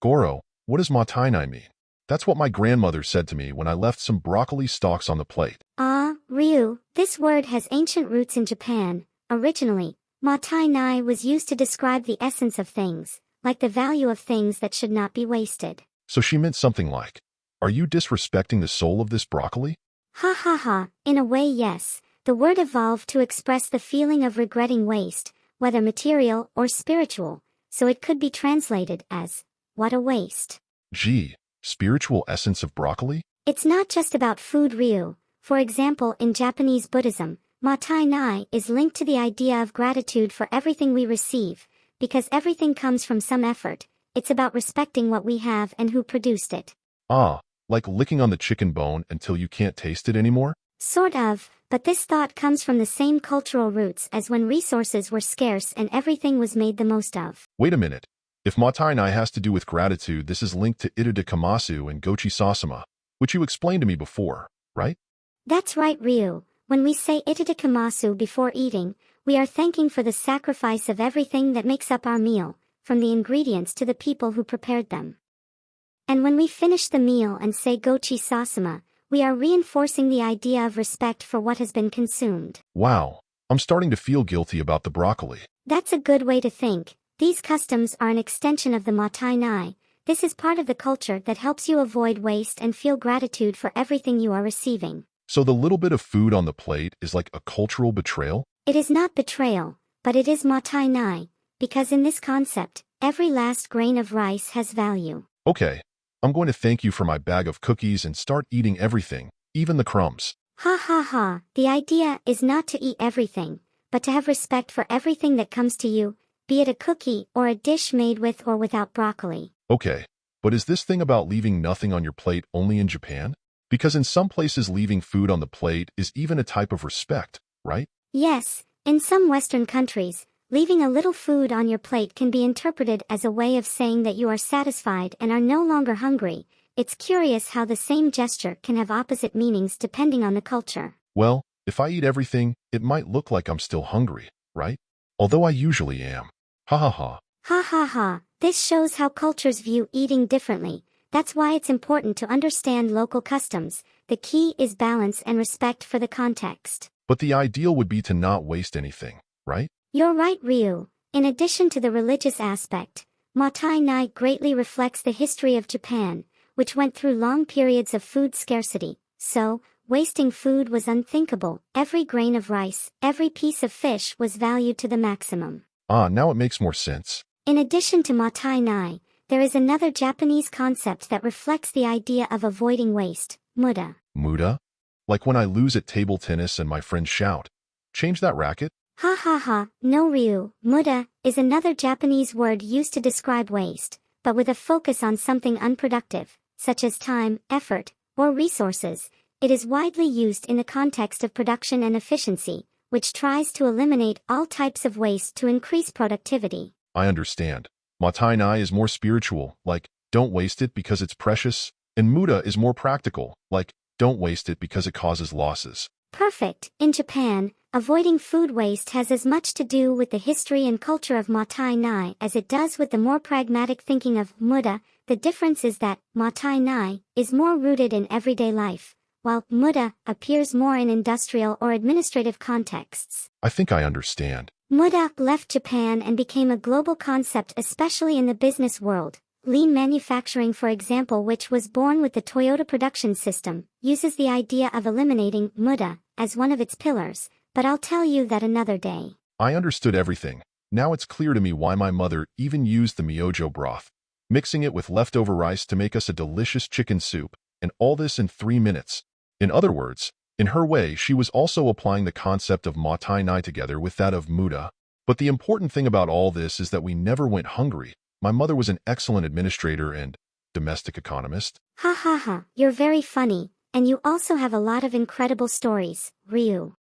Goro, what does Matainai mean? That's what my grandmother said to me when I left some broccoli stalks on the plate. Ryu, this word has ancient roots in Japan. Originally, Matai-nai was used to describe the essence of things, like the value of things that should not be wasted. So she meant something like, are you disrespecting the soul of this broccoli? Ha ha ha, in a way yes. The word evolved to express the feeling of regretting waste, whether material or spiritual, so it could be translated as, what a waste. Gee, spiritual essence of broccoli? It's not just about food, Ryu. For example, in Japanese Buddhism, Matai-nai is linked to the idea of gratitude for everything we receive, because everything comes from some effort. It's about respecting what we have and who produced it. Like licking on the chicken bone until you can't taste it anymore? Sort of, but this thought comes from the same cultural roots as when resources were scarce and everything was made the most of. Wait a minute. If Matai-nai has to do with gratitude, this is linked to Ita de Kamasu and Gochi Sasama, which you explained to me before, right? That's right, Ryu. When we say Ita de Kamasu before eating, we are thanking for the sacrifice of everything that makes up our meal, from the ingredients to the people who prepared them. And when we finish the meal and say Gochi Sasama, we are reinforcing the idea of respect for what has been consumed. Wow, I'm starting to feel guilty about the broccoli. That's a good way to think. These customs are an extension of the Matai-nai. This is part of the culture that helps you avoid waste and feel gratitude for everything you are receiving. So the little bit of food on the plate is like a cultural betrayal? It is not betrayal, but it is Matai-nai, because in this concept, every last grain of rice has value. Okay, I'm going to thank you for my bag of cookies and start eating everything, even the crumbs. Ha ha ha, the idea is not to eat everything, but to have respect for everything that comes to you, be it a cookie or a dish made with or without broccoli. Okay, but is this thing about leaving nothing on your plate only in Japan? Because in some places leaving food on the plate is even a type of respect, right? Yes, in some Western countries, leaving a little food on your plate can be interpreted as a way of saying that you are satisfied and are no longer hungry. It's curious how the same gesture can have opposite meanings depending on the culture. Well, if I eat everything, it might look like I'm still hungry, right? Although I usually am. Ha ha ha. Ha ha ha, this shows how cultures view eating differently. That's why it's important to understand local customs. The key is balance and respect for the context. But the ideal would be to not waste anything, right? You're right, Ryu. In addition to the religious aspect, Matai-nai greatly reflects the history of Japan, which went through long periods of food scarcity. So, wasting food was unthinkable. Every grain of rice, every piece of fish was valued to the maximum. Now it makes more sense. In addition to Matai-nai, there is another Japanese concept that reflects the idea of avoiding waste, muda. Muda? Like when I lose at table tennis and my friends shout, change that racket? Ha ha ha, no Ryu. Muda is another Japanese word used to describe waste, but with a focus on something unproductive, such as time, effort, or resources. It is widely used in the context of production and efficiency, which tries to eliminate all types of waste to increase productivity. I understand. Matai-nai is more spiritual, like, don't waste it because it's precious, and muda is more practical, like, don't waste it because it causes losses. Perfect. In Japan, avoiding food waste has as much to do with the history and culture of Matai-nai as it does with the more pragmatic thinking of muda. The difference is that Matai-nai is more rooted in everyday life, while muda appears more in industrial or administrative contexts. I think I understand. Muda left Japan and became a global concept, especially in the business world. Lean manufacturing, for example, which was born with the Toyota production system, uses the idea of eliminating muda as one of its pillars, but I'll tell you that another day. I understood everything. Now it's clear to me why my mother even used the miyojo broth, mixing it with leftover rice to make us a delicious chicken soup, and all this in 3 minutes. In other words, in her way, she was also applying the concept of Matai-nai together with that of muda. But the important thing about all this is that we never went hungry. My mother was an excellent administrator and domestic economist. Ha ha ha, you're very funny, and you also have a lot of incredible stories, Ryu.